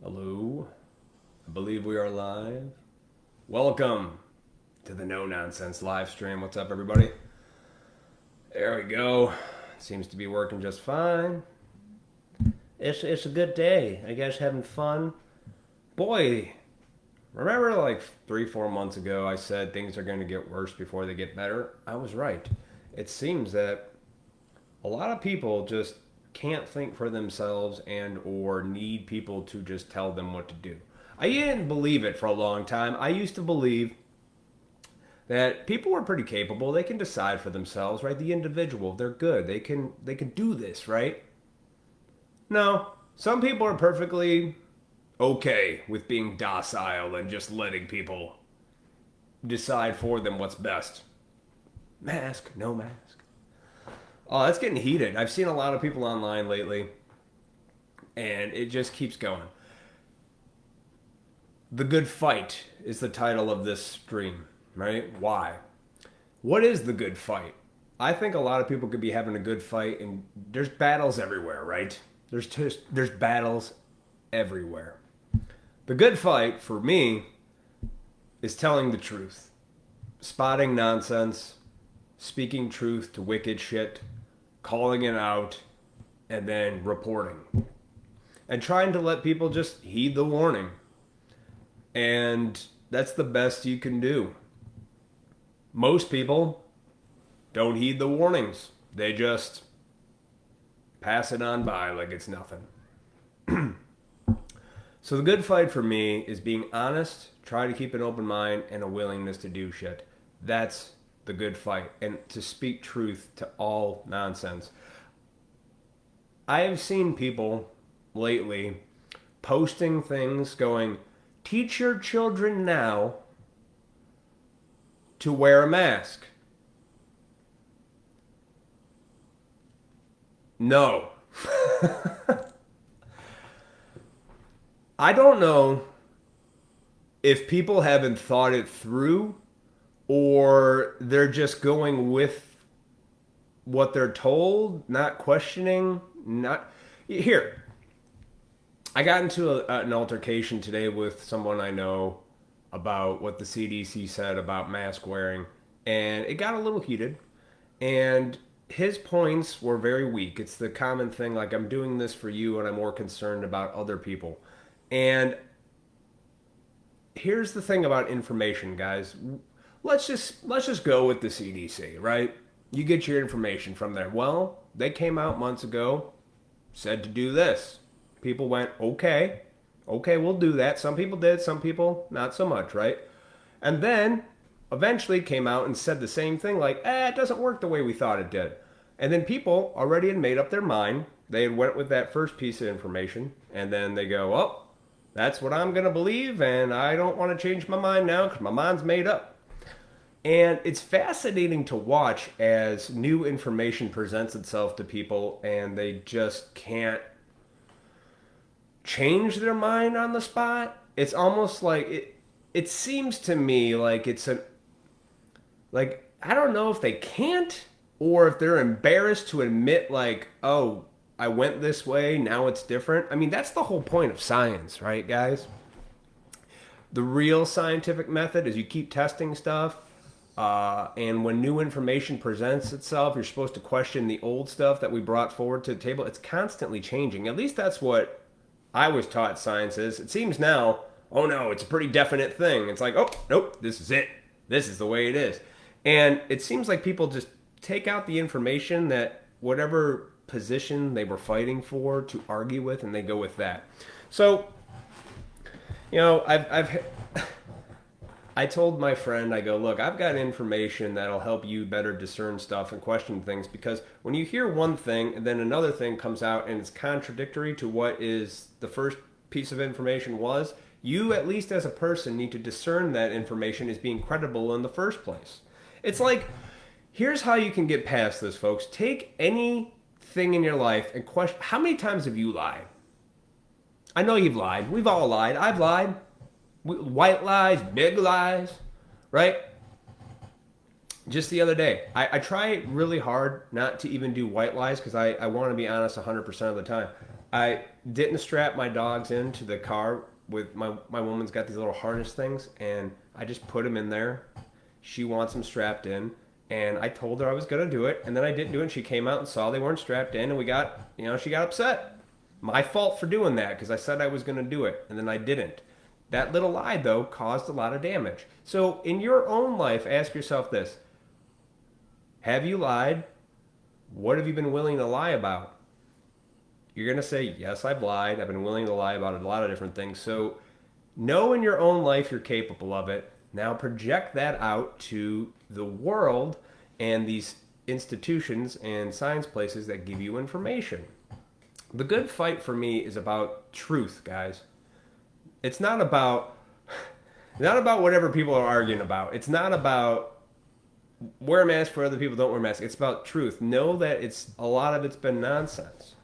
Hello, I believe we are live. Welcome to the No Nonsense live stream. What's up, everybody? There we go. Seems to be working just fine. It's a good day. I guess having fun. Boy, remember like 3-4 months ago I said things are going to get worse before they get better? I was right. It seems that a lot of people just can't think for themselves and or need people to just tell them what to do. I didn't believe it for a long time. I used to believe that people were pretty capable. They can decide for themselves, right? The individual, they're good. They can do this, right? No. Some people are perfectly okay with being docile and just letting people decide for them what's best. Mask, no mask. Oh, that's getting heated. I've seen a lot of people online lately, and it just keeps going. The Good Fight is the title of this stream, right? Why? What is the good fight? I think a lot of people could be having a good fight, and there's battles everywhere, right? There's battles everywhere. The good fight for me is telling the truth, spotting nonsense, speaking truth to wicked shit, calling it out, and then reporting. And trying to let people just heed the warning. And that's the best you can do. Most people don't heed the warnings. They just pass it on by like it's nothing. So the good fight for me is being honest, try to keep an open mind, and a willingness to do shit. That's the good fight. And to speak truth to all nonsense. I have seen people lately posting things going, teach your children now to wear a mask. No. I don't know if people haven't thought it through or they're just going with what they're told, not questioning, not here. I got into an altercation today with someone I know about what the CDC said about mask wearing, and it got a little heated. And his points were very weak. It's the common thing, like, I'm doing this for you, and I'm more concerned about other people. And here's the thing about information, guys. Let's just go with the CDC, right? You get your information from there. Well, they came out months ago, said to do this. People went, okay, we'll do that. Some people did, some people not so much, right? And then eventually came out and said the same thing, like, it doesn't work the way we thought it did. And then people already had made up their mind. They had went with that first piece of information, and then they go, oh, that's what I'm going to believe, and I don't want to change my mind now because my mind's made up. And it's fascinating to watch as new information presents itself to people, and they just can't change their mind on the spot. It's almost like it seems to me like it's an like I don't know if they can't or if they're embarrassed to admit like, oh, I went this way, now it's different. I mean, that's the whole point of science, right, guys? The real scientific method is you keep testing stuff, and when new information presents itself, you're supposed to question the old stuff that we brought forward to the table. It's constantly changing. At least that's what I was taught science is. It seems now, oh no, it's a pretty definite thing. It's like, oh, nope, this is it. This is the way it is. And it seems like people just take out the information that whatever position they were fighting for to argue with, and they go with that. So, I told my friend, I go, look, I've got information that'll help you better discern stuff and question things, because when you hear one thing and then another thing comes out and it's contradictory to what is the first piece of information was, you at least as a person need to discern that information is being credible in the first place. It's like, here's how you can get past this, folks. Take anything in your life and question, how many times have you lied? I know you've lied. We've all lied. I've lied. White lies, big lies, right? Just the other day, I try really hard not to even do white lies because I want to be honest 100% of the time. didn't strap my dogs into the car with my woman's got these little harness things, and I just put them in there. She wants them strapped in, and I told her I was going to do it, and then I didn't do it, and she came out and saw they weren't strapped in, and she got upset. My fault for doing that, because I said I was going to do it, and then I didn't. That little lie, though, caused a lot of damage. So in your own life, ask yourself this. Have you lied? What have you been willing to lie about? You're going to say, yes, I've lied. I've been willing to lie about a lot of different things. So know in your own life you're capable of it. Now project that out to the world and these institutions and science places that give you information. The good fight for me is about truth, guys. It's not about whatever people are arguing about. It's not about wear a mask for other people, don't wear a mask. It's about truth. Know that a lot of it's been nonsense.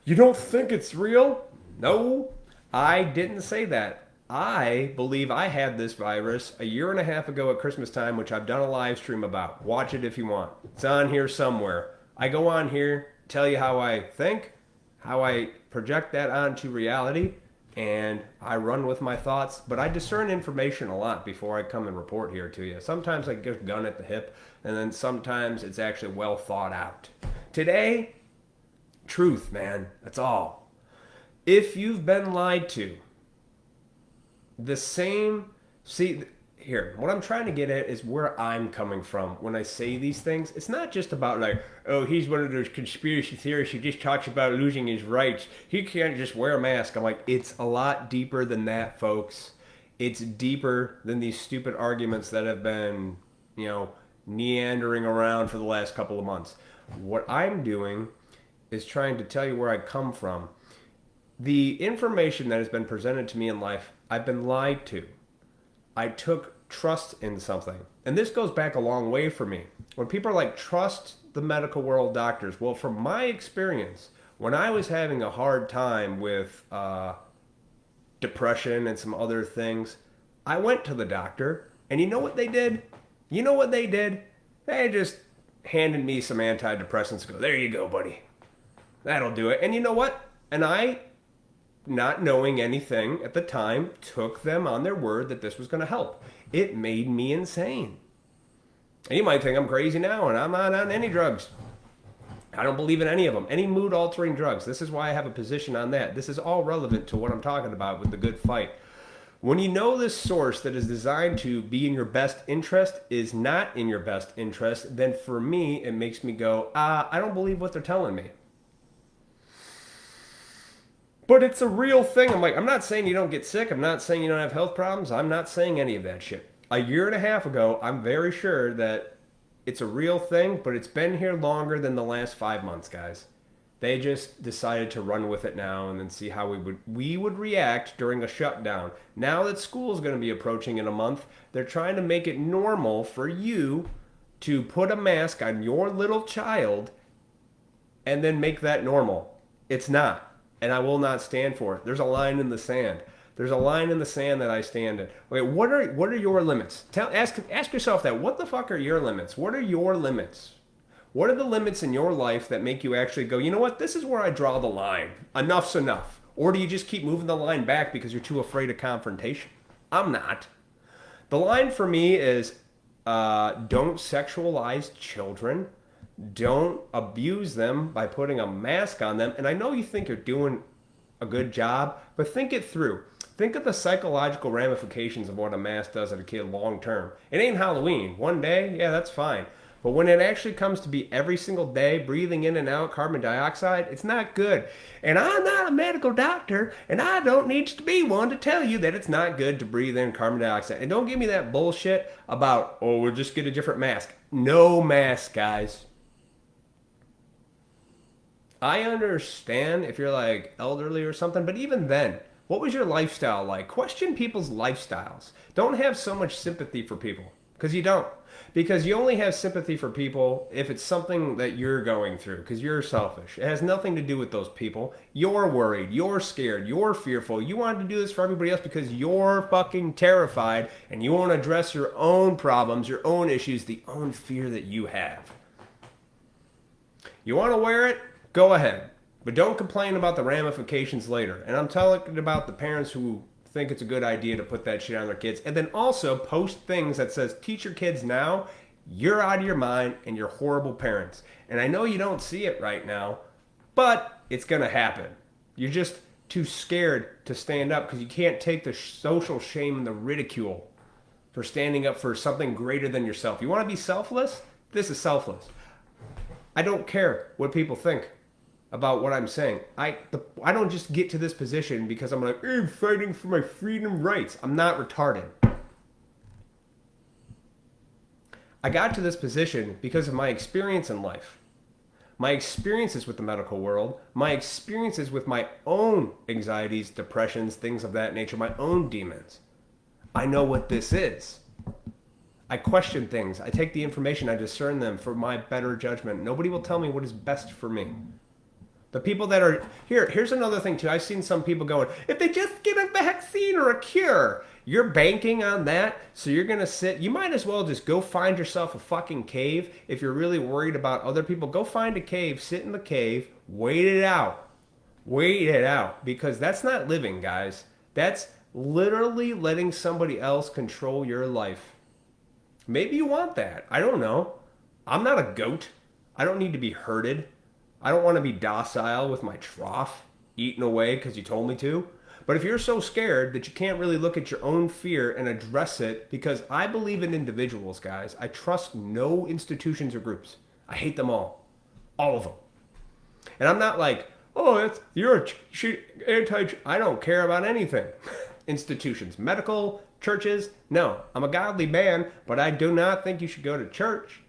You don't think it's real? No, I didn't say that. I believe I had this virus a year and a half ago at Christmas time, which I've done a live stream about. Watch it if you want. It's on here somewhere. I go on here, tell you how I think, how I project that onto reality, and I run with my thoughts. But I discern information a lot before I come and report here to you. Sometimes I get a gun at the hip, and then sometimes it's actually well thought out. Today, truth, man. That's all. If you've been lied to, here, what I'm trying to get at is where I'm coming from when I say these things. It's not just about like, oh, he's one of those conspiracy theorists who just talks about losing his rights. He can't just wear a mask. I'm like, it's a lot deeper than that, folks. It's deeper than these stupid arguments that have been, meandering around for the last couple of months. What I'm doing is trying to tell you where I come from. The information that has been presented to me in life, I've been lied to. I took trust in something. And this goes back a long way for me. When people are like, trust the medical world doctors. Well, from my experience, when I was having a hard time with depression and some other things, I went to the doctor. And you know what they did? They just handed me some antidepressants and go, there you go, buddy. That'll do it. And you know what? And I, not knowing anything at the time, took them on their word that this was going to help. It made me insane. And you might think I'm crazy now and I'm not on any drugs. I don't believe in any of them. Any mood-altering drugs. This is why I have a position on that. This is all relevant to what I'm talking about with the good fight. When you know this source that is designed to be in your best interest is not in your best interest, then for me, it makes me go, I don't believe what they're telling me. But it's a real thing. I'm like, I'm not saying you don't get sick. I'm not saying you don't have health problems. I'm not saying any of that shit. A year and a half ago, I'm very sure that it's a real thing, but it's been here longer than the last 5 months, guys. They just decided to run with it now and then see how we would react during a shutdown. Now that school is going to be approaching in a month, they're trying to make it normal for you to put a mask on your little child and then make that normal. It's not. And I will not stand for it. There's a line in the sand. There's a line in the sand that I stand in. Okay, what are your limits? Ask yourself that. What the fuck are your limits? What are your limits? What are the limits in your life that make you actually go, you know what? This is where I draw the line. Enough's enough. Or do you just keep moving the line back because you're too afraid of confrontation? I'm not. The line for me is don't sexualize children. Don't abuse them by putting a mask on them. And I know you think you're doing a good job, but think it through. Think of the psychological ramifications of what a mask does at a kid long term. It ain't Halloween. One day, yeah, that's fine. But when it actually comes to be every single day, breathing in and out carbon dioxide, it's not good. And I'm not a medical doctor, and I don't need to be one to tell you that it's not good to breathe in carbon dioxide. And don't give me that bullshit about, oh, we'll just get a different mask. No mask, guys. I understand if you're like elderly or something, but even then, what was your lifestyle like? Question people's lifestyles. Don't have so much sympathy for people, because you don't. Because you only have sympathy for people if it's something that you're going through, because you're selfish. It has nothing to do with those people. You're worried, you're scared, you're fearful. You want to do this for everybody else because you're fucking terrified and you want to address your own problems, your own issues, the own fear that you have. You want to wear it? Go ahead. But don't complain about the ramifications later. And I'm talking about the parents who think it's a good idea to put that shit on their kids. And then also post things that says, teach your kids now, you're out of your mind and you're horrible parents. And I know you don't see it right now, but it's going to happen. You're just too scared to stand up because you can't take the social shame and the ridicule for standing up for something greater than yourself. You want to be selfless? This is selfless. I don't care what people think about what I'm saying. I don't just get to this position because I'm like, I'm fighting for my freedom rights. I'm not retarded. I got to this position because of my experience in life. My experiences with the medical world, my experiences with my own anxieties, depressions, things of that nature, my own demons. I know what this is. I question things. I take the information, I discern them for my better judgment. Nobody will tell me what is best for me. The people that are here's another thing too. I've seen some people going, if they just get a vaccine or a cure, you're banking on that. So you're going to sit, you might as well just go find yourself a fucking cave. If you're really worried about other people, go find a cave, sit in the cave, wait it out. Wait it out. Because that's not living, guys. That's literally letting somebody else control your life. Maybe you want that. I don't know. I'm not a goat. I don't need to be herded. I don't want to be docile with my trough eaten away because you told me to. But if you're so scared that you can't really look at your own fear and address it, because I believe in individuals, guys. I trust no institutions or groups. I hate them all. All of them. And I'm not like, oh, you're anti. I don't care about anything. Institutions, medical, churches. No, I'm a godly man, but I do not think you should go to church.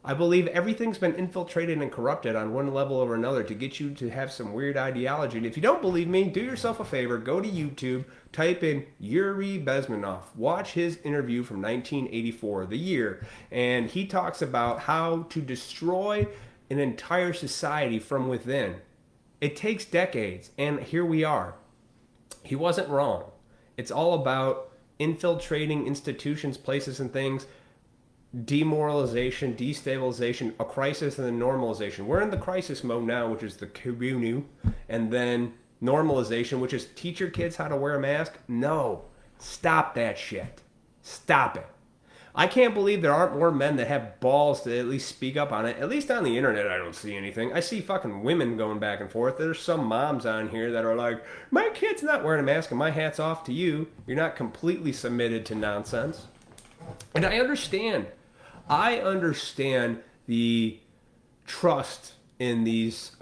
I believe everything's been infiltrated and corrupted on one level or another to get you to have some weird ideology. And if you don't believe me, do yourself a favor. Go to YouTube, type in Yuri Bezmenov. Watch his interview from 1984, the year. And he talks about how to destroy an entire society from within. It takes decades, and here we are. He wasn't wrong. It's all about infiltrating institutions, places, and things. Demoralization, destabilization, a crisis, and then normalization. We're in the crisis mode now, which is the Kubunu, and then normalization, which is teach your kids how to wear a mask. No, stop that shit. Stop it. I can't believe there aren't more men that have balls to at least speak up on it. At least on the internet, I don't see anything. I see fucking women going back and forth. There's some moms on here that are like, my kid's not wearing a mask, and my hat's off to you. You're not completely submitted to nonsense. And I understand. I understand the trust in these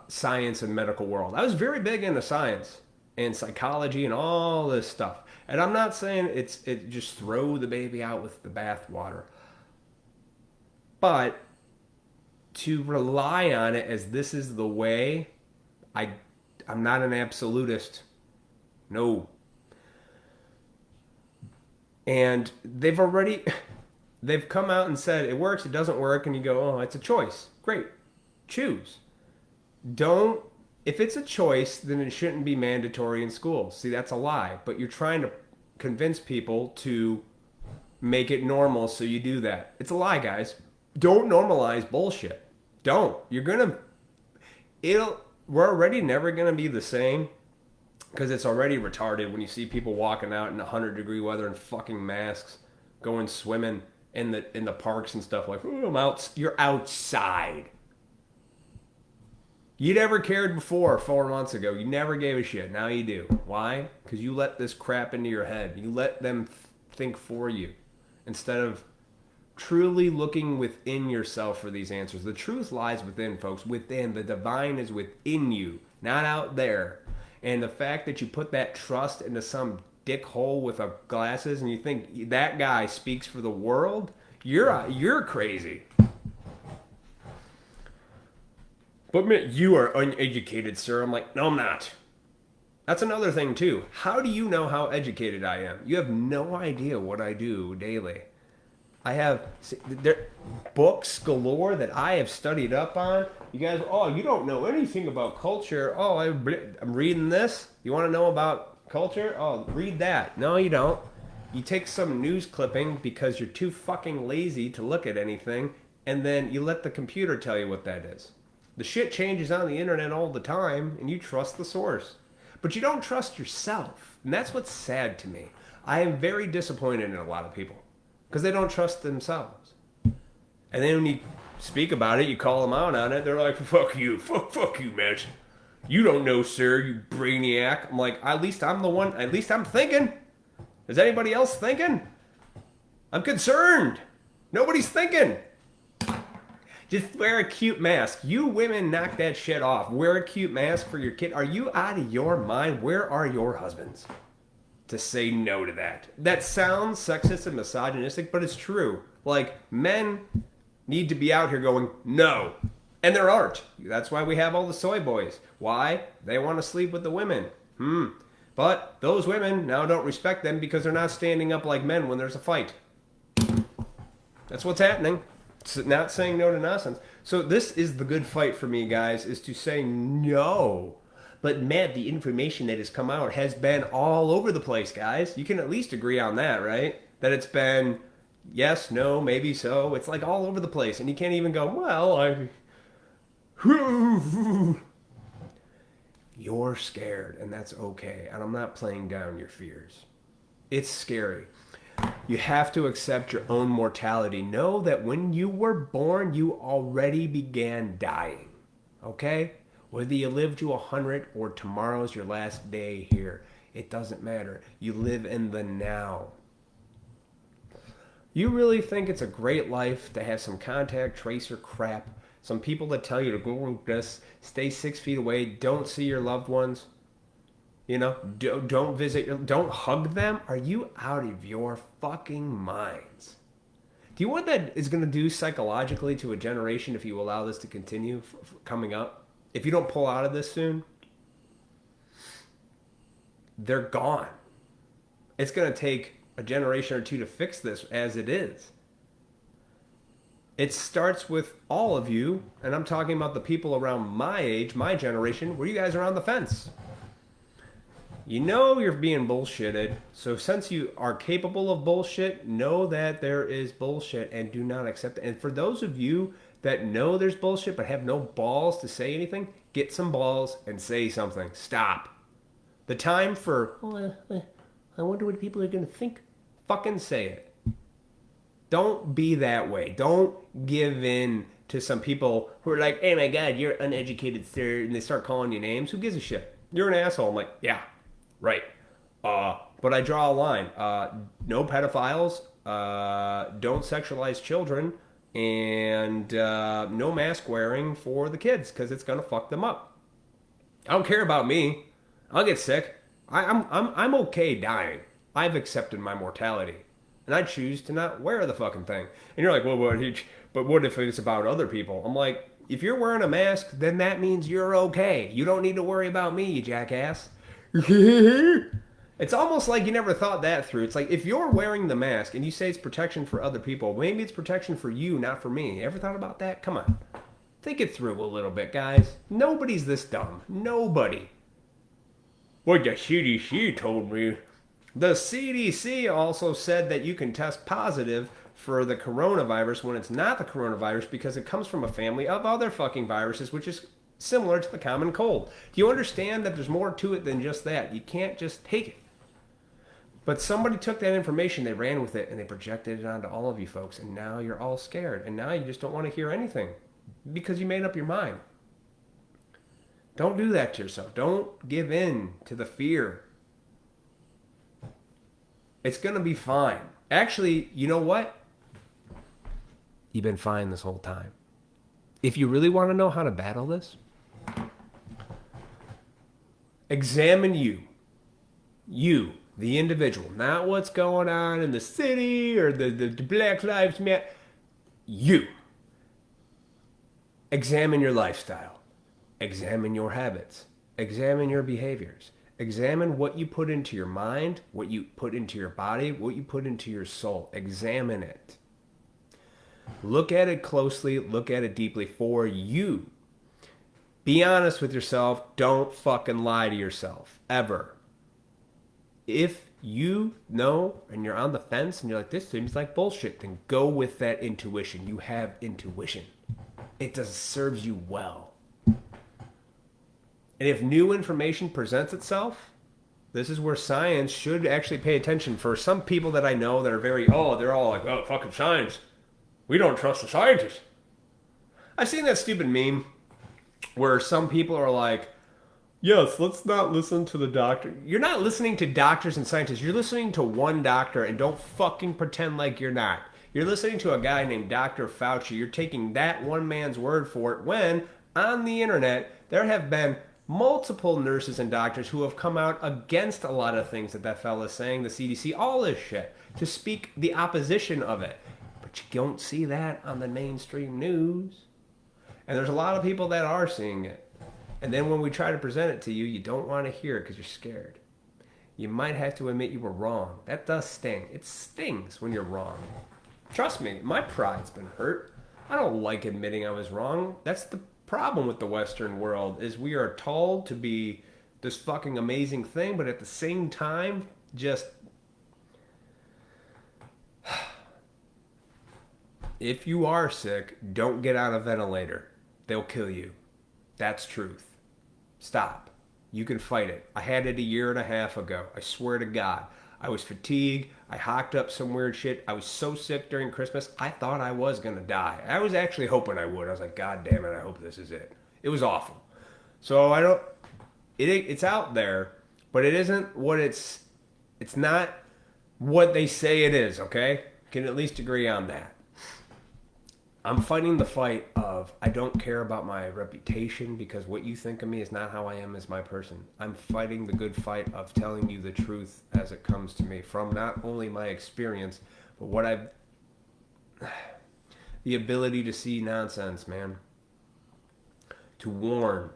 science and medical world. I was very big into science and psychology and all this stuff. And I'm not saying it just throw the baby out with the bathwater. But to rely on it as this is the way, I'm not an absolutist. No. And they've come out and said it works, it doesn't work, and you go, oh, it's a choice. Great. Choose. If it's a choice, then it shouldn't be mandatory in schools. See, that's a lie. But you're trying to convince people to make it normal, so you do that. It's a lie, guys. Don't normalize bullshit. Don't. We're already never going to be the same because it's already retarded when you see people walking out in 100-degree weather in fucking masks, going swimming in the parks and stuff like, oh, you're outside. You never cared before 4 months ago. You never gave a shit. Now you do. Why? Because you let this crap into your head. You let them think for you instead of truly looking within yourself for these answers. The truth lies within, folks. Within. The divine is within you, not out there. And the fact that you put that trust into some dickhole with glasses and you think that guy speaks for the world, you're crazy. But you are uneducated, sir. I'm like, no, I'm not. That's another thing, too. How do you know how educated I am? You have no idea what I do daily. I have books galore that I have studied up on. You guys, oh, you don't know anything about culture. Oh, I'm reading this. You want to know about culture? Oh, read that. No, you don't. You take some news clipping because you're too fucking lazy to look at anything, and then you let the computer tell you what that is. The shit changes on the internet all the time, and you trust the source. But you don't trust yourself. And that's what's sad to me. I am very disappointed in a lot of people because they don't trust themselves. And then when you speak about it, you call them out on it, they're like, fuck you, fuck you, man. You don't know, sir, you brainiac. I'm like, at least I'm the one, at least I'm thinking. Is anybody else thinking? I'm concerned. Nobody's thinking. Just wear a cute mask. You women knock that shit off. Wear a cute mask for your kid. Are you out of your mind? Where are your husbands to say no to that? That sounds sexist and misogynistic, but it's true. Like, men need to be out here going, no. And there aren't. That's why we have all the soy boys. Why? They want to sleep with the women. But those women now don't respect them because they're not standing up like men when there's a fight. That's what's happening. It's not saying no to nonsense. So this is the good fight for me, guys, is to say no. But Matt, the information that has come out has been all over the place, guys. You can at least agree on that, right? That it's been yes, no, maybe so. It's like all over the place. And you can't even go, well, You're scared, and that's okay. And I'm not playing down your fears. It's scary. You have to accept your own mortality. Know that when you were born, you already began dying. Okay? Whether you live to 100 or tomorrow's your last day here, it doesn't matter. You live in the now. You really think it's a great life to have some contact tracer crap? Some people that tell you to go like this, stay 6 feet away, don't see your loved ones? You know, don't visit, don't hug them. Are you out of your fucking minds? Do you know what that is going to do psychologically to a generation if you allow this to continue coming up? If you don't pull out of this soon, they're gone. It's going to take a generation or two to fix this as it is. It starts with all of you, and I'm talking about the people around my age, my generation, where you guys are on the fence. You know you're being bullshitted, so since you are capable of bullshit, know that there is bullshit and do not accept it. And for those of you that know there's bullshit but have no balls to say anything, get some balls and say something. Stop. The time for, I wonder what people are going to think. Fucking say it. Don't be that way. Don't give in to some people who are like, oh my God, you're uneducated, sir, and they start calling you names. Who gives a shit? You're an asshole. I'm like, yeah. Right. But I draw a line. No pedophiles. Don't sexualize children. And no mask wearing for the kids because it's going to fuck them up. I don't care about me. I'll get sick. I'm okay dying. I've accepted my mortality. And I choose to not wear the fucking thing. And you're like, well, but what if it's about other people? I'm like, if you're wearing a mask, then that means you're okay. You don't need to worry about me, you jackass. It's almost like you never thought that through. It's like if you're wearing the mask and you say it's protection for other people, maybe it's protection for you, not for me. Ever thought about that? Come on. Think it through a little bit, guys. Nobody's this dumb. Nobody. What the CDC told me. The CDC also said that you can test positive for the coronavirus when it's not the coronavirus because it comes from a family of other fucking viruses, which is similar to the common cold. Do you understand that there's more to it than just that? You can't just take it. But somebody took that information, they ran with it, and they projected it onto all of you folks, and now you're all scared, and now you just don't want to hear anything because you made up your mind. Don't do that to yourself. Don't give in to the fear. It's going to be fine. Actually, you know what? You've been fine this whole time. If you really want to know how to battle this, examine you. You, the individual. Not what's going on in the city or the Black Lives Matter. You. Examine your lifestyle. Examine your habits. Examine your behaviors. Examine what you put into your mind, what you put into your body, what you put into your soul. Examine it. Look at it closely. Look at it deeply for you. Be honest with yourself. Don't fucking lie to yourself. Ever. If you know and you're on the fence and you're like, this seems like bullshit, then go with that intuition. You have intuition. It serves you well. And if new information presents itself, this is where science should actually pay attention. For some people that I know that are very, they're all like, oh, fucking science. We don't trust the scientists. I've seen that stupid meme where some people are like, yes, let's not listen to the doctor. You're not listening to doctors and scientists. You're listening to one doctor, and don't fucking pretend like you're not. You're listening to a guy named Dr. Fauci. You're taking that one man's word for it when, on the internet, there have been multiple nurses and doctors who have come out against a lot of things that that fella's saying, the CDC, all this shit, to speak the opposition of it. But you don't see that on the mainstream news. And there's a lot of people that are seeing it. And then when we try to present it to you, you don't want to hear it because you're scared. You might have to admit you were wrong. That does sting. It stings when you're wrong. Trust me, my pride's been hurt. I don't like admitting I was wrong. That's the problem with the Western world, is we are told to be this fucking amazing thing, but at the same time, just... If you are sick, don't get on a ventilator. They'll kill you. That's truth. Stop. You can fight it. I had it 1.5 years ago. I swear to God. I was fatigued. I hocked up some weird shit. I was so sick during Christmas, I thought I was going to die. I was actually hoping I would. I was like, God damn it, I hope this is it. It was awful. So I don't... It's out there, but it isn't what it's not what they say it is, okay? Can at least agree on that. I'm fighting the fight of I don't care about my reputation because what you think of me is not how I am as my person. I'm fighting the good fight of telling you the truth as it comes to me from not only my experience, but what I've... The ability to see nonsense, man. To warn,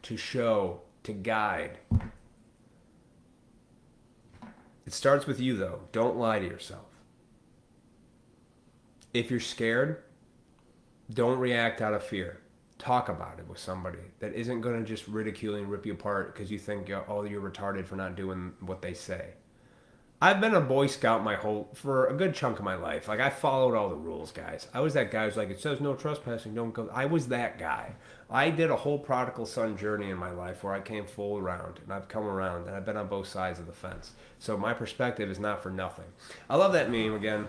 to show, to guide. It starts with you, though. Don't lie to yourself. If you're scared... Don't react out of fear. Talk about it with somebody that isn't going to just ridicule and rip you apart because you think, oh, you're retarded for not doing what they say. I've been a Boy Scout for a good chunk of my life. Like, I followed all the rules, guys. I was that guy who's like, it says no trespassing, don't go. I was that guy. I did a whole prodigal son journey in my life where I came full around, and I've come around, and I've been on both sides of the fence. So my perspective is not for nothing. I love that meme again,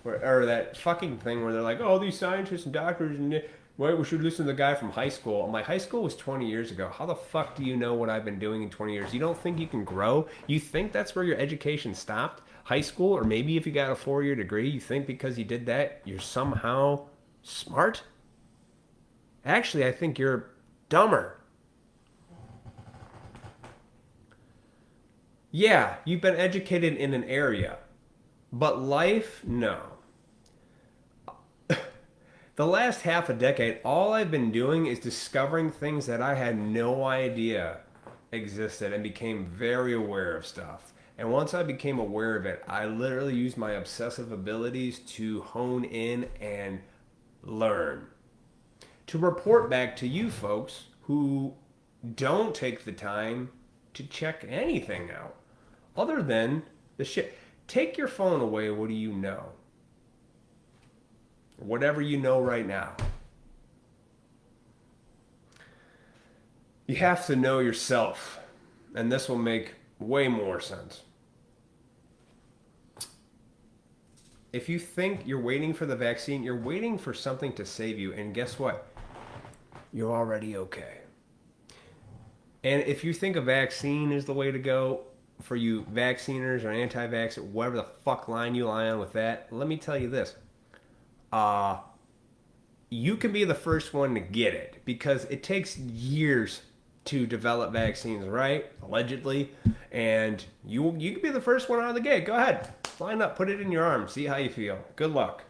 or that fucking thing where they're like, oh, these scientists and doctors, and we should listen to the guy from high school. My high school was 20 years ago. How the fuck do you know what I've been doing in 20 years? You don't think you can grow? You think that's where your education stopped? High school? Or maybe if you got a 4-year degree, you think because you did that, you're somehow smart? Actually, I think you're dumber. Yeah, you've been educated in an area. But life, no. The last half a decade, all I've been doing is discovering things that I had no idea existed and became very aware of stuff. And once I became aware of it, I literally used my obsessive abilities to hone in and learn. To report back to you folks who don't take the time to check anything out other than the shit. Take your phone away, what do you know? Whatever you know right now. You have to know yourself, and this will make way more sense. If you think you're waiting for the vaccine, you're waiting for something to save you, and guess what? You're already okay. And if you think a vaccine is the way to go, for you vacciners or anti-vax, whatever the fuck line you lie on with that, let me tell you this. You can be the first one to get it because it takes years to develop vaccines, right? Allegedly. And you can be the first one out of the gate. Go ahead. Line up. Put it in your arm. See how you feel. Good luck.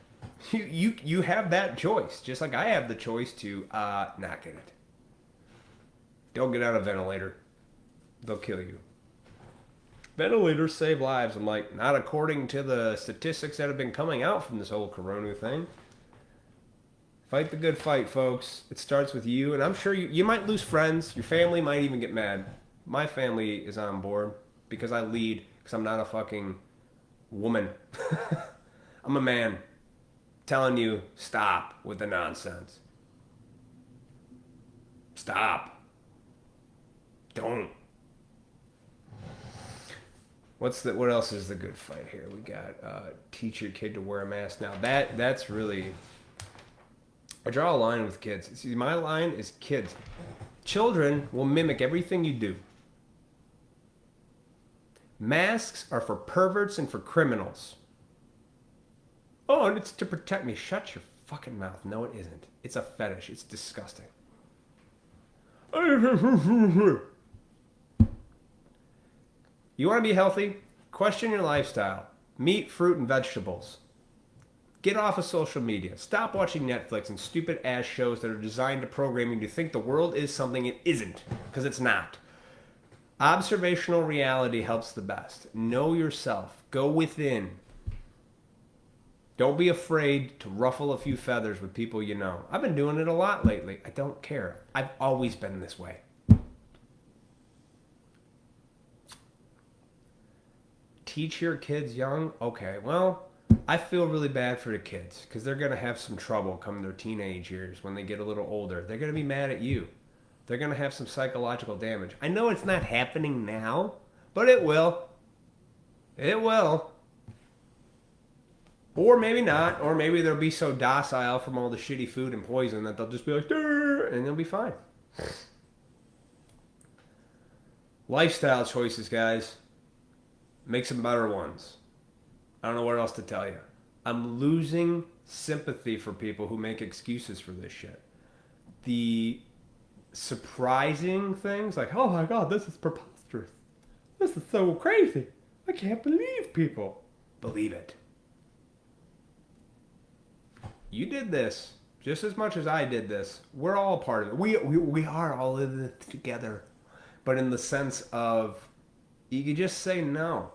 You have that choice. Just like I have the choice to not get it. Don't get on a ventilator. They'll kill you. Ventilators save lives. I'm like, not according to the statistics that have been coming out from this whole corona thing. Fight the good fight, folks. It starts with you, and I'm sure you might lose friends. Your family might even get mad. My family is on board because I lead, because I'm not a fucking woman. I'm a man telling you, stop with the nonsense. Stop. don't. What else is the good fight here? We got teach your kid to wear a mask. Now that's really, I draw a line with kids. See, my line is kids. Children will mimic everything you do. Masks are for perverts and for criminals. Oh, and it's to protect me. Shut your fucking mouth. No, it isn't. It's a fetish. It's disgusting. You want to be healthy? Question your lifestyle. Meat, fruit, and vegetables. Get off of social media. Stop watching Netflix and stupid ass shows that are designed to program you to think the world is something it isn't, because it's not. Observational reality helps the best. Know yourself. Go within. Don't be afraid to ruffle a few feathers with people you know. I've been doing it a lot lately. I don't care. I've always been this way. Teach your kids young? Okay, well, I feel really bad for the kids because they're going to have some trouble come their teenage years when they get a little older. They're going to be mad at you. They're going to have some psychological damage. I know it's not happening now, but it will. It will. Or maybe not. Or maybe they'll be so docile from all the shitty food and poison that they'll just be like, "Durr," and they'll be fine. Lifestyle choices, guys. Make some better ones. I don't know what else to tell you. I'm losing sympathy for people who make excuses for this shit. The surprising things like, oh my God, this is preposterous. This is so crazy. I can't believe people. Believe it. You did this just as much as I did this. We're all part of it. We are all in it together. But in the sense of, you can just say no.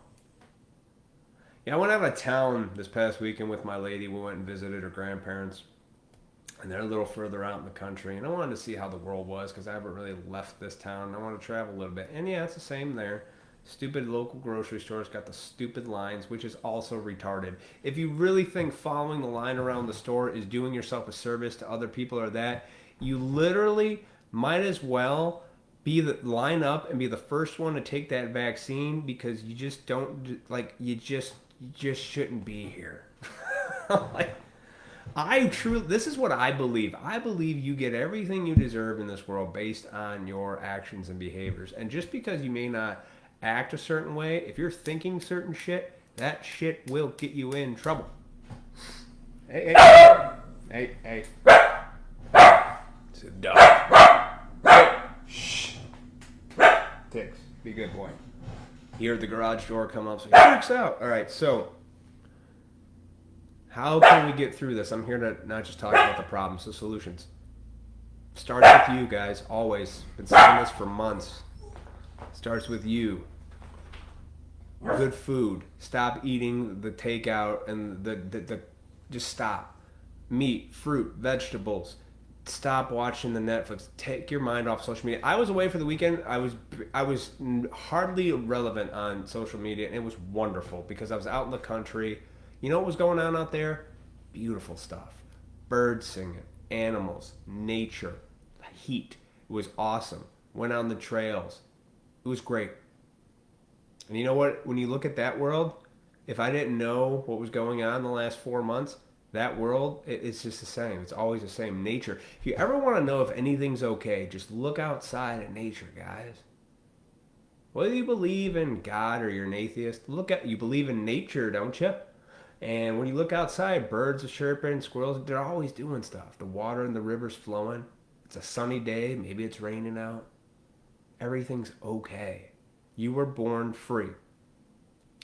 Yeah, I went out of town this past weekend with my lady. We went and visited her grandparents. And they're a little further out in the country. And I wanted to see how the world was because I haven't really left this town. I want to travel a little bit. And yeah, it's the same there. Stupid local grocery stores got the stupid lines, which is also retarded. If you really think following the line around the store is doing yourself a service to other people or that, you literally might as well line up and be the first one to take that vaccine because you just don't, like, you just shouldn't be here. Like, this is what I believe. I believe you get everything you deserve in this world based on your actions and behaviors. And just because you may not act a certain way, if you're thinking certain shit, that shit will get you in trouble. Hey. It's a dog. Hey. Shh. Ticks. Be a good boy. He heard the garage door come up, so he freaks out. All right, so how can we get through this? I'm here to not just talk about the problems, the solutions. Starts with you guys, always. Been saying this for months. Starts with you. Good food. Stop eating the takeout and the just stop. Meat, fruit, vegetables. Stop watching the Netflix. Take your mind off social media. I was away for the weekend. I was hardly relevant on social media, and it was wonderful because I was out in the country. You know what was going on out there? Beautiful stuff. Birds singing, animals, nature, heat. It was awesome. Went on the trails. It was great. And you know what? When you look at that world, if I didn't know what was going on the last 4 months, that world, it's just the same. It's always the same. Nature. If you ever want to know if anything's okay, just look outside at nature, guys. Whether you believe in God or you're an atheist, you believe in nature, don't you? And when you look outside, birds are chirping, squirrels, they're always doing stuff. The water in the river's flowing. It's a sunny day. Maybe it's raining out. Everything's okay. You were born free.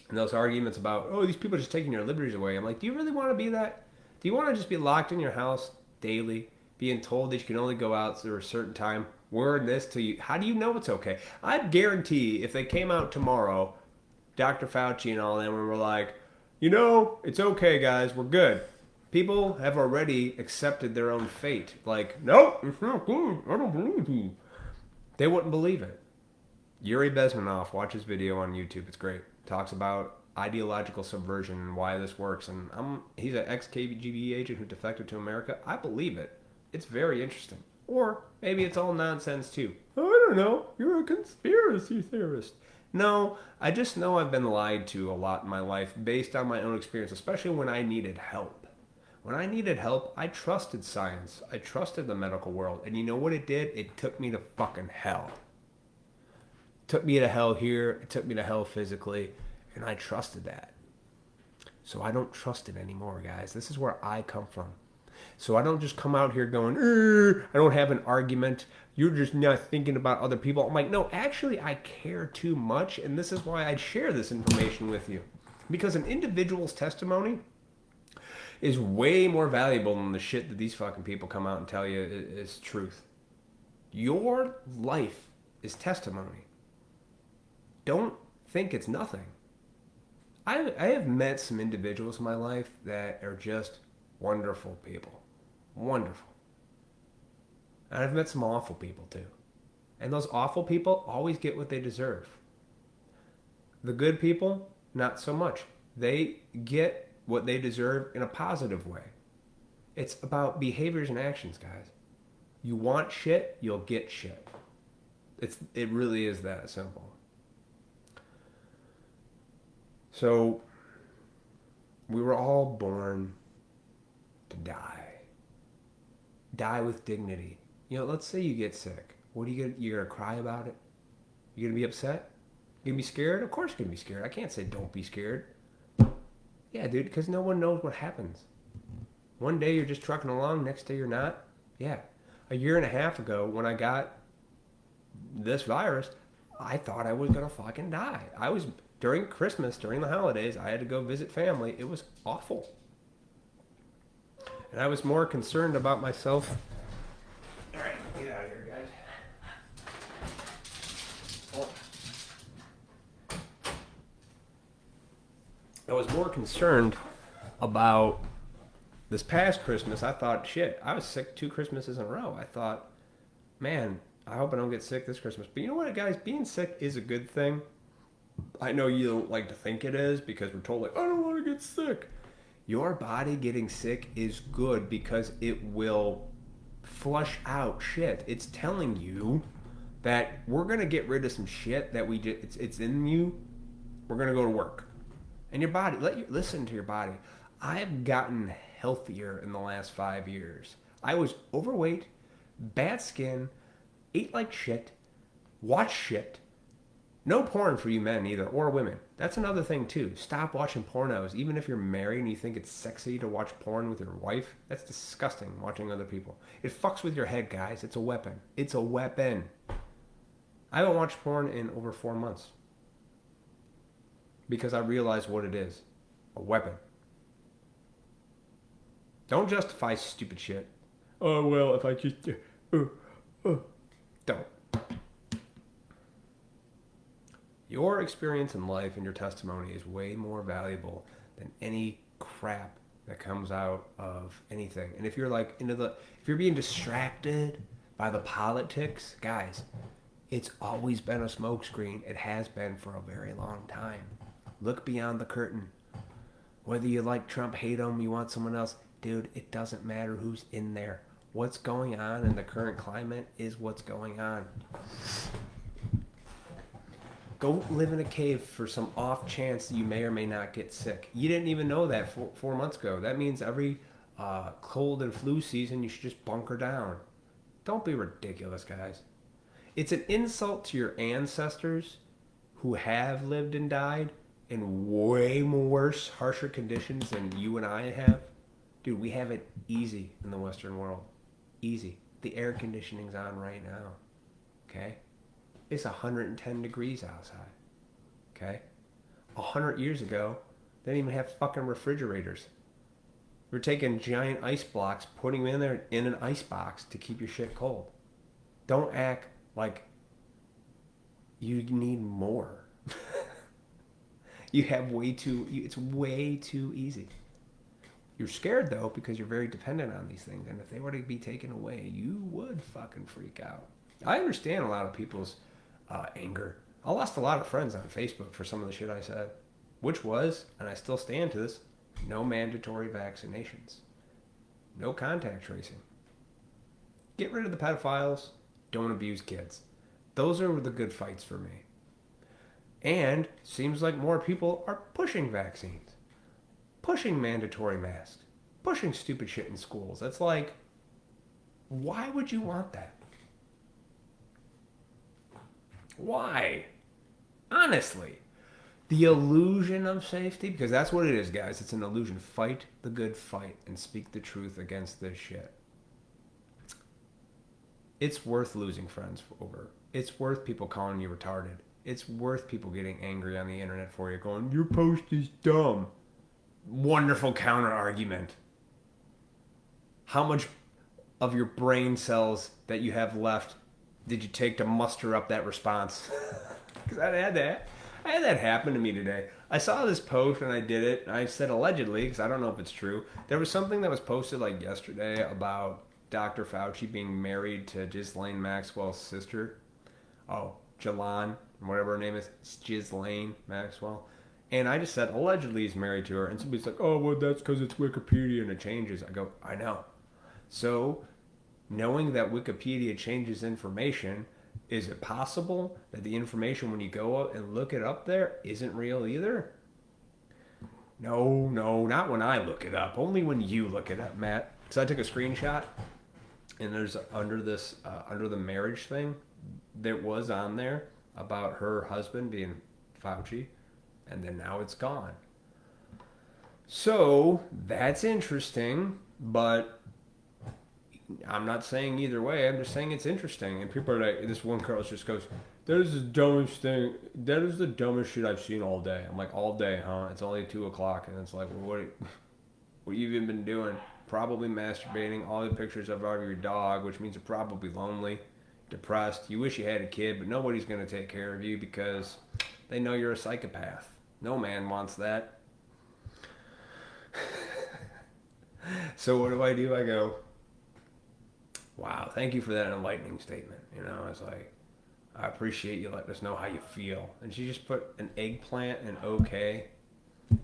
And those arguments about, oh, these people are just taking your liberties away. I'm like, do you really want to be that? Do you want to just be locked in your house daily, being told that you can only go out through a certain time, wearing this to you? How do you know it's okay? I guarantee if they came out tomorrow, Dr. Fauci and all them, and were like, you know, it's okay, guys, we're good. People have already accepted their own fate. Like, nope, it's not good. I don't believe you. They wouldn't believe it. Yuri Bezmenov, watch his video on YouTube. It's great. Talks about ideological subversion and why this works. And he's an ex-KGB agent who defected to America. I believe it. It's very interesting. Or maybe it's all nonsense too. I don't know. You're a conspiracy theorist. No, I just know I've been lied to a lot in my life based on my own experience, especially when I needed help. When I needed help, I trusted science. I trusted the medical world. And you know what it did? It took me to fucking hell. It took me to hell here. It took me to hell physically. And I trusted that. So I don't trust it anymore, guys. This is where I come from. So I don't just come out here going, I don't have an argument. You're just not thinking about other people. I'm like, no, actually, I care too much. And this is why I share this information with you. Because an individual's testimony is way more valuable than the shit that these fucking people come out and tell you is truth. Your life is testimony. Don't think it's nothing. I have met some individuals in my life that are just wonderful people. Wonderful. And I've met some awful people too. And those awful people always get what they deserve. The good people, not so much. They get what they deserve in a positive way. It's about behaviors and actions, guys. You want shit, you'll get shit. It really is that simple. So, we were all born to die. Die with dignity. You know, let's say you get sick. What are you're going to cry about it? You're going to be upset? You're going to be scared? Of course you're going to be scared. I can't say don't be scared. Yeah, dude, because no one knows what happens. One day you're just trucking along, next day you're not. Yeah. A year and a half ago, when I got this virus, I thought I was going to fucking die. During Christmas, during the holidays, I had to go visit family. It was awful. And I was more concerned about myself. All right, get out of here, guys. I was more concerned about this past Christmas. I thought, shit, I was sick 2 Christmases in a row. I thought, man, I hope I don't get sick this Christmas. But you know what, guys? Being sick is a good thing. I know you don't like to think it is because we're told, like, I don't want to get sick. Your body getting sick is good because it will flush out shit. It's telling you that we're going to get rid of some shit that it's in you. We're going to go to work. And your body, listen to your body. I have gotten healthier in the last 5 years. I was overweight, bad skin, ate like shit, watched shit. No porn for you men either, or women. That's another thing too. Stop watching pornos. Even if you're married and you think it's sexy to watch porn with your wife, that's disgusting, watching other people. It fucks with your head, guys. It's a weapon. It's a weapon. I haven't watched porn in over 4 months. Because I realize what it is. A weapon. Don't justify stupid shit. Oh, well, if I just... Don't. Your experience in life and your testimony is way more valuable than any crap that comes out of anything. And if you're like if you're being distracted by the politics, guys, it's always been a smokescreen. It has been for a very long time. Look beyond the curtain. Whether you like Trump, hate him, you want someone else, dude, it doesn't matter who's in there. What's going on in the current climate is what's going on. Go live in a cave for some off chance that you may or may not get sick. You didn't even know that 4 months ago. That means every cold and flu season you should just bunker down. Don't be ridiculous, guys. It's an insult to your ancestors who have lived and died in way worse, harsher conditions than you and I have. Dude, we have it easy in the Western world. Easy. The air conditioning's on right now. Okay? It's 110 degrees outside. Okay? 100 years ago, they didn't even have fucking refrigerators. We're taking giant ice blocks, putting them in there in an ice box to keep your shit cold. Don't act like you need more. It's way too easy. You're scared though because you're very dependent on these things. And if they were to be taken away, you would fucking freak out. I understand a lot of people's anger. I lost a lot of friends on Facebook for some of the shit I said, which was, and I still stand to this, no mandatory vaccinations. No contact tracing. Get rid of the pedophiles. Don't abuse kids. Those are the good fights for me. And seems like more people are pushing vaccines, pushing mandatory masks, pushing stupid shit in schools. That's like, why would you want that? Why? Honestly. The illusion of safety, because that's what it is, guys. It's an illusion. Fight the good fight and speak the truth against this shit. It's worth losing friends over. It's worth people calling you retarded. It's worth people getting angry on the internet for you, going, your post is dumb. Wonderful counter argument. How much of your brain cells that you have left did you take to muster up that response? Because I had that happen to me today. I saw this post and I did it. I said allegedly, because I don't know if it's true. There was something that was posted like yesterday about Dr. Fauci being married to Ghislaine Maxwell's sister. Oh, Jalon, whatever her name is. It's Ghislaine Maxwell. And I just said, allegedly he's married to her. And somebody's like, oh, well, that's because it's Wikipedia and it changes. I go, I know. So, knowing that Wikipedia changes information, is it possible that the information when you go out and look it up there isn't real either? No, not when I look it up. Only when you look it up, Matt. So I took a screenshot, and there's under the marriage thing, there was on there about her husband being Fauci, and then now it's gone. So that's interesting, but I'm not saying either way. I'm just saying it's interesting. And people are like, this one girl just goes, that is the dumbest thing. That is the dumbest shit I've seen all day. I'm like, all day, huh? It's only 2 o'clock. And it's like, well, what you even been doing? Probably masturbating. All the pictures of your dog, which means you're probably lonely, depressed. You wish you had a kid, but nobody's going to take care of you because they know you're a psychopath. No man wants that. So what do? I go, wow, thank you for that enlightening statement. You know, it's like, I appreciate you letting us know how you feel. And she just put an eggplant and okay,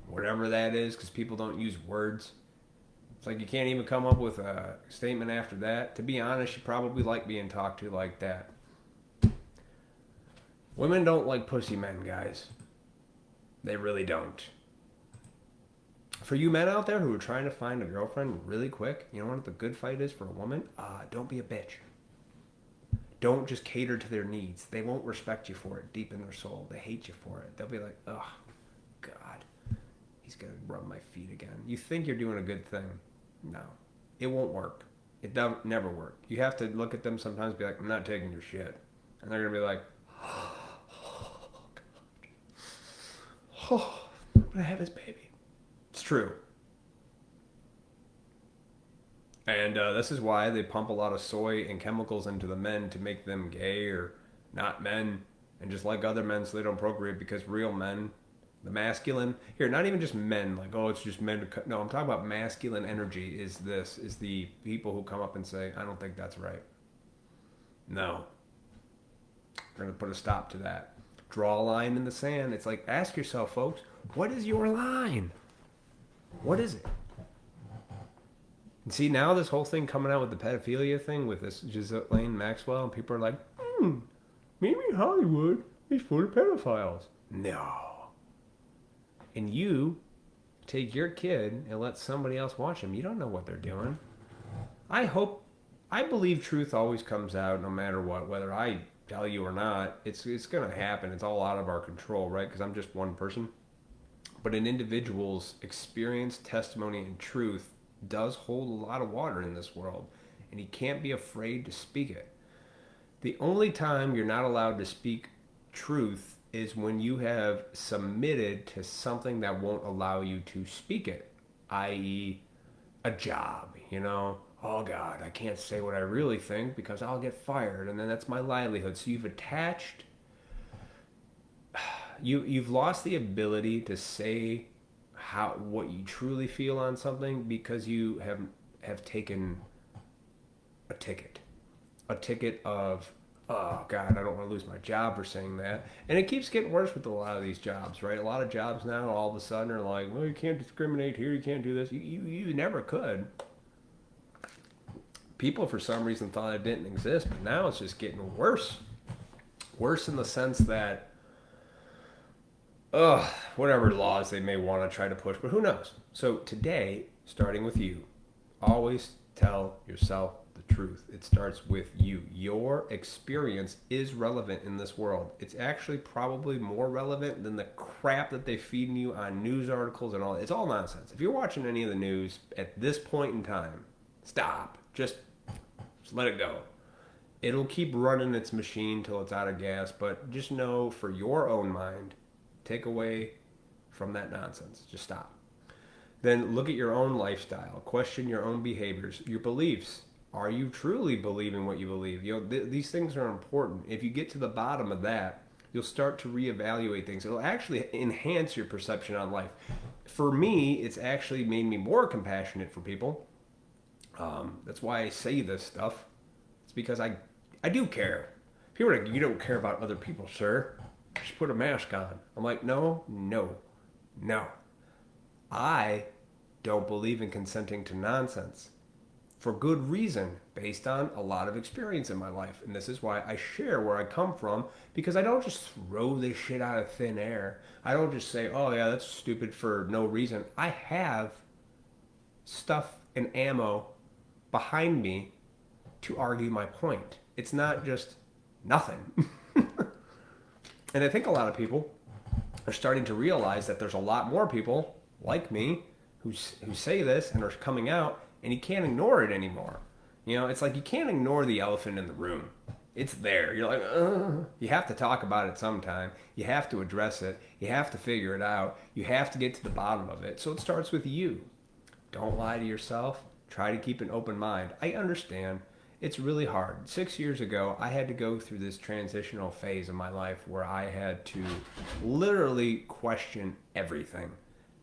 whatever that is, because people don't use words. It's like you can't even come up with a statement after that. To be honest, you probably like being talked to like that. Women don't like pussy men, guys. They really don't. For you men out there who are trying to find a girlfriend really quick, you know what the good fight is for a woman? Don't be a bitch. Don't just cater to their needs. They won't respect you for it deep in their soul. They hate you for it. They'll be like, oh, God, he's going to rub my feet again. You think you're doing a good thing. No, it won't work. It never work. You have to look at them sometimes and be like, I'm not taking your shit. And they're going to be like, oh, God. Oh, I'm going to have his baby. It's true. And this is why they pump a lot of soy and chemicals into the men to make them gay or not men and just like other men so they don't procreate, because real men, the masculine, here, not even just men, like, oh, it's just men. No, I'm talking about masculine energy is the people who come up and say, I don't think that's right. No. We're going to put a stop to that. Draw a line in the sand. It's like, ask yourself, folks, what is your line? What is it? And see, now this whole thing coming out with the pedophilia thing with this Ghislaine Maxwell, and people are like, maybe Hollywood is full of pedophiles. No. And you take your kid and let somebody else watch them. You don't know what they're doing. I believe truth always comes out no matter what, whether I tell you or not. It's going to happen. It's all out of our control, right? Because I'm just one person. But an individual's experience, testimony, and truth does hold a lot of water in this world, and you can't be afraid to speak it. The only time you're not allowed to speak truth is when you have submitted to something that won't allow you to speak it, i.e. a job, you know? Oh God, I can't say what I really think because I'll get fired, and then that's my livelihood. So you've attached, you've lost the ability to say what you truly feel on something because you have taken a ticket of, oh God, I don't want to lose my job for saying that. And it keeps getting worse with a lot of these jobs, right? A lot of jobs now all of a sudden are like, well, you can't discriminate here, you can't do this. You never could. People, for some reason, thought it didn't exist, but now it's just getting worse. Worse in the sense that, whatever laws they may want to try to push, but who knows? So today, starting with you, always tell yourself the truth. It starts with you. Your experience is relevant in this world. It's actually probably more relevant than the crap that they feed you on news articles and all. It's all nonsense. If you're watching any of the news at this point in time, stop. Just let it go. It'll keep running its machine till it's out of gas, but just know for your own mind, take away from that nonsense. Just stop. Then look at your own lifestyle. Question your own behaviors, your beliefs. Are you truly believing what you believe? These things are important. If you get to the bottom of that, you'll start to reevaluate things. It'll actually enhance your perception on life. For me, it's actually made me more compassionate for people. That's why I say this stuff. It's because I do care. People are like, you don't care about other people, sir. Just put a mask on. I'm like, no. I don't believe in consenting to nonsense. For good reason, based on a lot of experience in my life. And this is why I share where I come from, because I don't just throw this shit out of thin air. I don't just say, oh yeah, that's stupid for no reason. I have stuff and ammo behind me to argue my point. It's not just nothing. And I think a lot of people are starting to realize that there's a lot more people like me who say this and are coming out, and you can't ignore it anymore. It's like you can't ignore the elephant in the room. It's there. You're like, ugh. You have to talk about it sometime. You have to address it. You have to figure it out. You have to get to the bottom of it. So it starts with you. Don't lie to yourself. Try to keep an open mind. I understand. It's really hard. 6 years ago, I had to go through this transitional phase of my life where I had to literally question everything.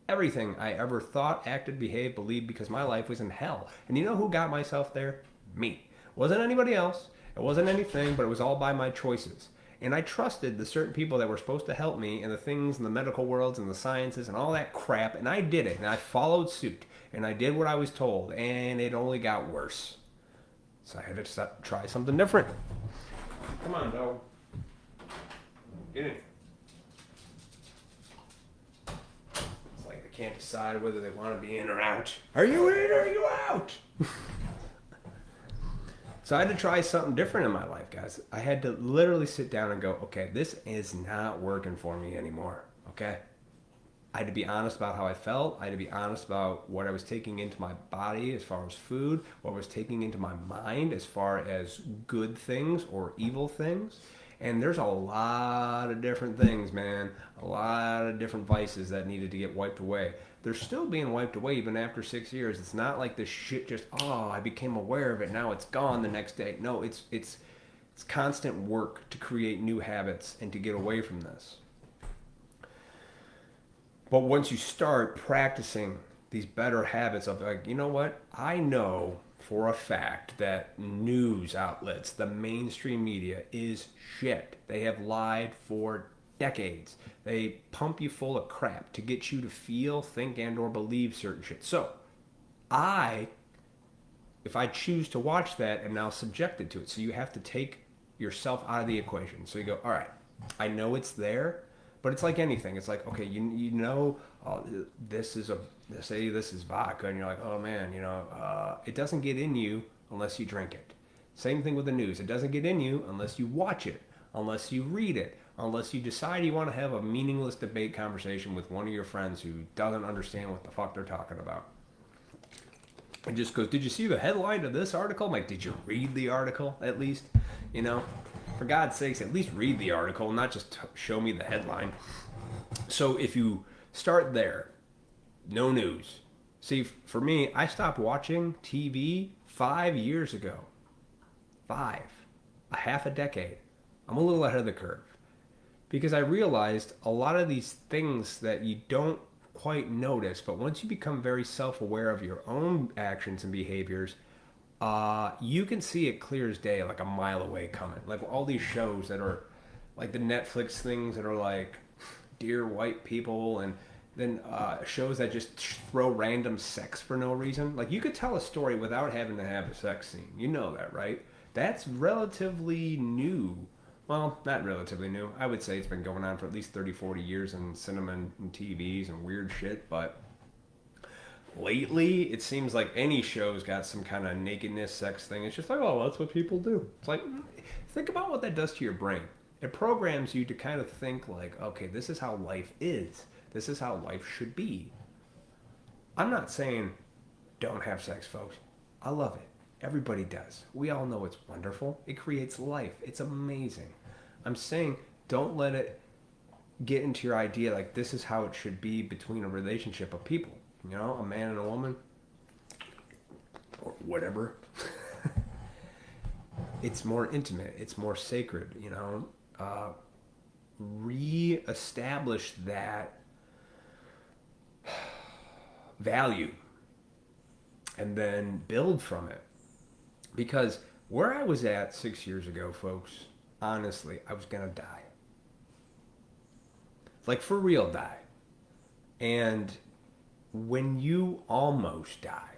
Everything I ever thought, acted, behaved, believed, because my life was in hell. And you know who got myself there? Me. It wasn't anybody else. It wasn't anything, but it was all by my choices. And I trusted the certain people that were supposed to help me and the things in the medical worlds and the sciences and all that crap. And I did it. And I followed suit. And I did what I was told. And it only got worse. So I had to try something different. Come on, dog. Get in. It's like they can't decide whether they want to be in or out. Are you in or are you out? So I had to try something different in my life, guys. I had to literally sit down and go, okay, this is not working for me anymore, okay? I had to be honest about how I felt. I had to be honest about what I was taking into my body as far as food, what I was taking into my mind as far as good things or evil things. And there's a lot of different things, man. A lot of different vices that needed to get wiped away. They're still being wiped away even after 6 years. It's not like this shit just, I became aware of it, now it's gone the next day. No, it's constant work to create new habits and to get away from this. But once you start practicing these better habits of like, you know what? I know for a fact that news outlets, the mainstream media, is shit. They have lied for decades. They pump you full of crap to get you to feel, think, and or believe certain shit. So, if I choose to watch that, am now subjected to it. So you have to take yourself out of the equation. So you go, all right, I know it's there. But it's like anything. It's like, okay, you know, this is say this is vodka, and you're like, oh man, it doesn't get in you unless you drink it. Same thing with the news. It doesn't get in you unless you watch it, unless you read it, unless you decide you want to have a meaningless debate conversation with one of your friends who doesn't understand what the fuck they're talking about. It just goes, did you see the headline of this article? I'm like, did you read the article at least? For God's sakes, at least read the article, not just show me the headline. So if you start there, no news. See, for me, I stopped watching TV 5 years ago. A half a decade. I'm a little ahead of the curve. Because I realized a lot of these things that you don't quite notice, but once you become very self-aware of your own actions and behaviors, you can see it clear as day, like a mile away coming. Like all these shows that are like the Netflix things that are like Dear White People, and than shows that just throw random sex for no reason. Like, you could tell a story without having to have a sex scene. You know that, right? That's relatively new. Well, not relatively new. I would say it's been going on for at least 30, 40 years in cinema and TVs and weird shit. But lately, it seems like any show's got some kind of nakedness, sex thing. It's just like, oh, that's what people do. It's like, think about what that does to your brain. It programs you to kind of think like, okay, this is how life is. This is how life should be. I'm not saying don't have sex, folks. I love it. Everybody does. We all know it's wonderful. It creates life. It's amazing. I'm saying don't let it get into your idea like this is how it should be between a relationship of people. You know, a man and a woman, or whatever. It's more intimate. It's more sacred, you know. Re-establish that value and then build from it. Because where I was at 6 years ago, folks, honestly, I was going to die. Like, for real die. And when you almost die,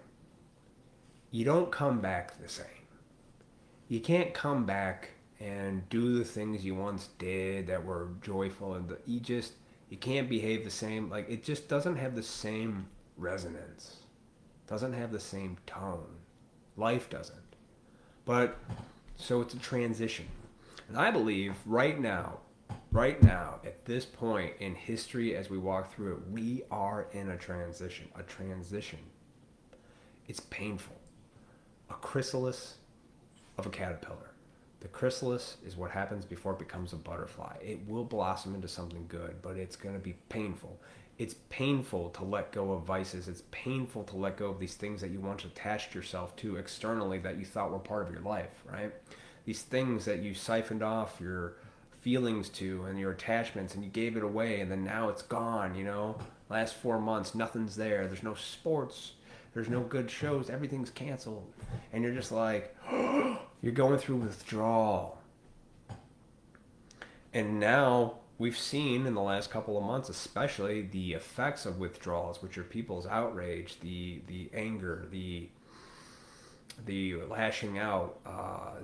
you don't come back the same. You can't come back and do the things you once did that were joyful, and you can't behave the same. Like, it just doesn't have the same resonance, doesn't have the same tone. Life doesn't. But so it's a transition, and I believe right now at this point in history, as we walk through it, we are in a transition. It's painful. A chrysalis of a caterpillar. The chrysalis is what happens before it becomes a butterfly. It will blossom into something good, but it's going to be painful. It's painful to let go of vices. It's painful to let go of these things that you once attached yourself to externally that you thought were part of your life, right? These things that you siphoned off your feelings to and your attachments, and you gave it away, and then now it's gone, you know? Last 4 months, nothing's there. There's no sports. There's no good shows. Everything's canceled. And you're just like, you're going through withdrawal. And now we've seen in the last couple of months, especially, the effects of withdrawals, which are people's outrage, the anger, the lashing out,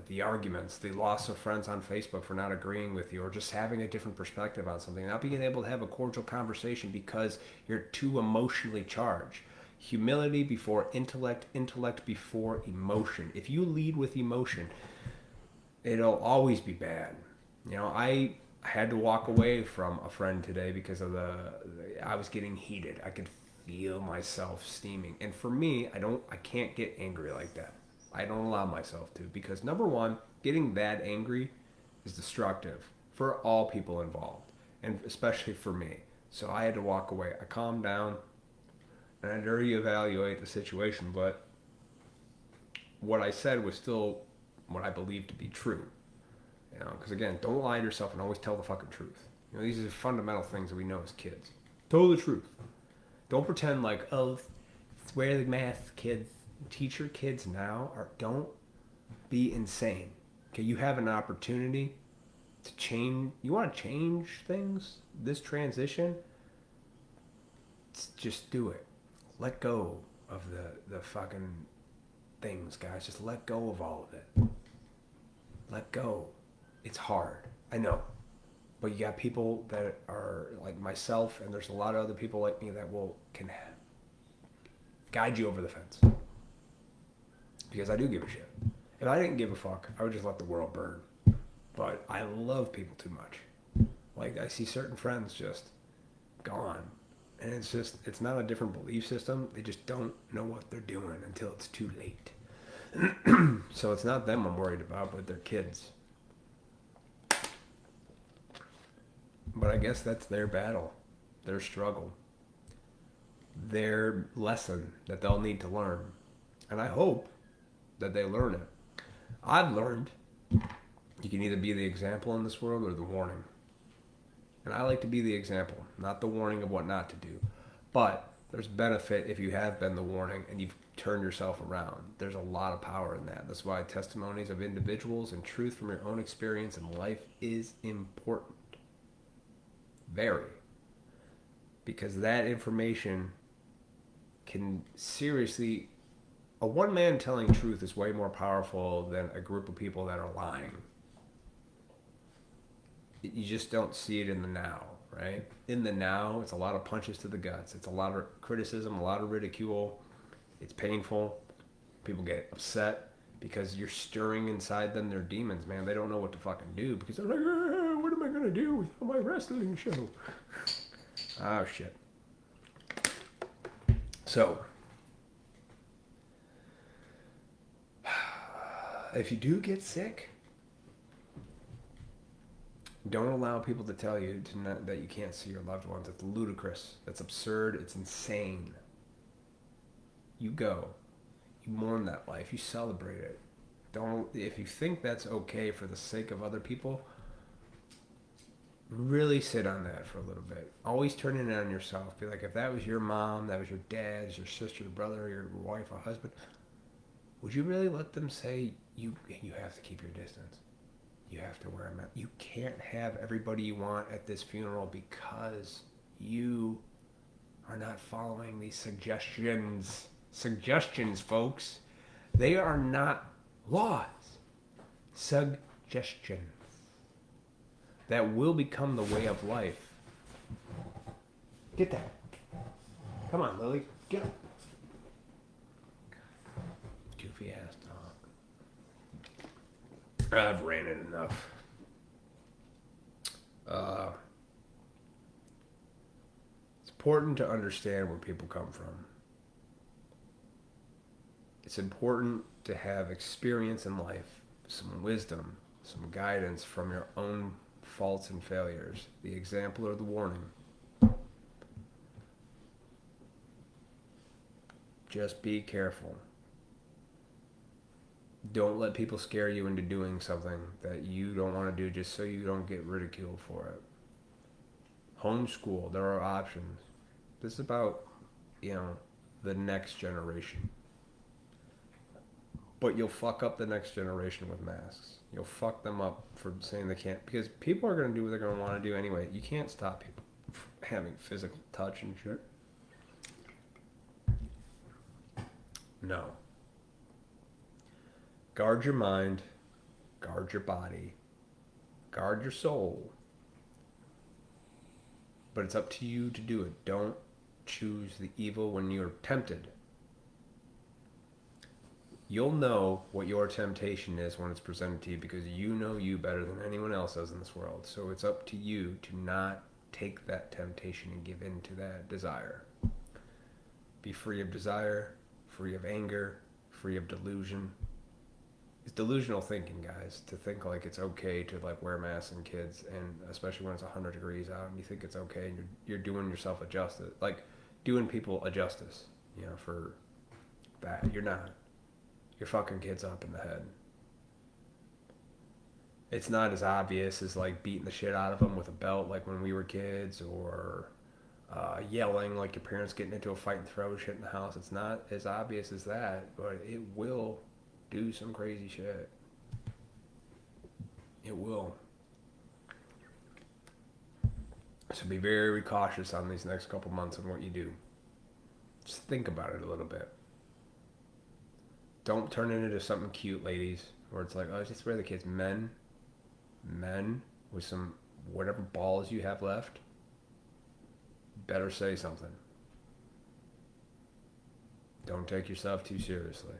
the arguments, the loss of friends on Facebook for not agreeing with you, or just having a different perspective on something, not being able to have a cordial conversation because you're too emotionally charged. Humility before intellect, intellect before emotion. If you lead with emotion, it'll always be bad. You know, I had to walk away from a friend today because of I was getting heated. I could feel myself steaming. And for me, I can't get angry like that. I don't allow myself to, because number one, getting that angry is destructive for all people involved, and especially for me. So I had to walk away. I calmed down and I had to reevaluate the situation, but what I said was still what I believed to be true. You know, because again, don't lie to yourself and always tell the fucking truth. You know, these are fundamental things that we know as kids. Tell the truth. Don't pretend like, oh, wear the mask, kids. Teach your kids now, or don't be insane. Okay, you have an opportunity to change. You want to change things, this transition, just do it. Let go of the fucking things, guys. Just let go of all of it. Let go. It's hard, I know, but you got people that are like myself, and there's a lot of other people like me that can guide you over the fence. Because I do give a shit. If I didn't give a fuck, I would just let the world burn. But I love people too much. Like, I see certain friends just gone. And it's not a different belief system. They just don't know what they're doing until it's too late. So it's not them I'm worried about, but their kids. But I guess that's their battle, their struggle, their lesson that they'll need to learn. And I hope that they learn it. I've learned you can either be the example in this world or the warning. And I like to be the example, not the warning of what not to do. But there's benefit if you have been the warning and you've turned yourself around. There's a lot of power in that. That's why testimonies of individuals and truth from your own experience in life is important. Very. because that information can seriously, a one man telling truth is way more powerful than a group of people that are lying. You just don't see it in the now, right? In the now, it's a lot of punches to the guts. It's a lot of criticism, a lot of ridicule. It's painful. People get upset because you're stirring inside them their demons, man. They don't know what to fucking do because they're like, what am I going to do with my wrestling show? Oh, shit. So, if you do get sick, don't allow people to tell you that you can't see your loved ones. It's ludicrous. That's absurd. It's insane. You go. You mourn that life. You celebrate it. Don't. If you think that's okay for the sake of other people, really sit on that for a little bit. Always turn it on yourself. Be like, if that was your mom, that was your dad, your sister, your brother, your wife, or husband, would you really let them say you have to keep your distance? You have to wear a mask. You can't have everybody you want at this funeral because you are not following these suggestions. Suggestions, folks. They are not laws. Suggestions. That will become the way of life. Get that. Come on, Lily. Get up. Goofy ass dog. I've ranted enough. It's important to understand where people come from. It's important to have experience in life, some wisdom, some guidance from your own faults and failures, the example or the warning. Just be careful. Don't let people scare you into doing something that you don't want to do just so you don't get ridiculed for it. Homeschool, there are options. This is about, the next generation. But you'll fuck up the next generation with masks. You'll fuck them up for saying they can't, because people are going to do what they're going to want to do anyway. You can't stop people from having physical touch and shit. No. Guard your mind, guard your body, guard your soul. But it's up to you to do it. Don't choose the evil when you're tempted. You'll know what your temptation is when it's presented to you because you know you better than anyone else does in this world. So it's up to you to not take that temptation and give in to that desire. Be free of desire, free of anger, free of delusion. It's delusional thinking, guys, to think like it's okay to like wear masks and kids, and especially when it's 100 degrees out and you think it's okay and you're doing yourself a justice, like doing people a justice, for that. You're not. You're fucking kids up in the head. It's not as obvious as like beating the shit out of them with a belt like when we were kids, or yelling like your parents getting into a fight and throwing shit in the house. It's not as obvious as that, but it will do some crazy shit. It will. So be very cautious on these next couple months on what you do. Just think about it a little bit. Don't turn it into something cute, ladies, where it's like, oh, just for the kids. Men with some whatever balls you have left, better say something. Don't take yourself too seriously.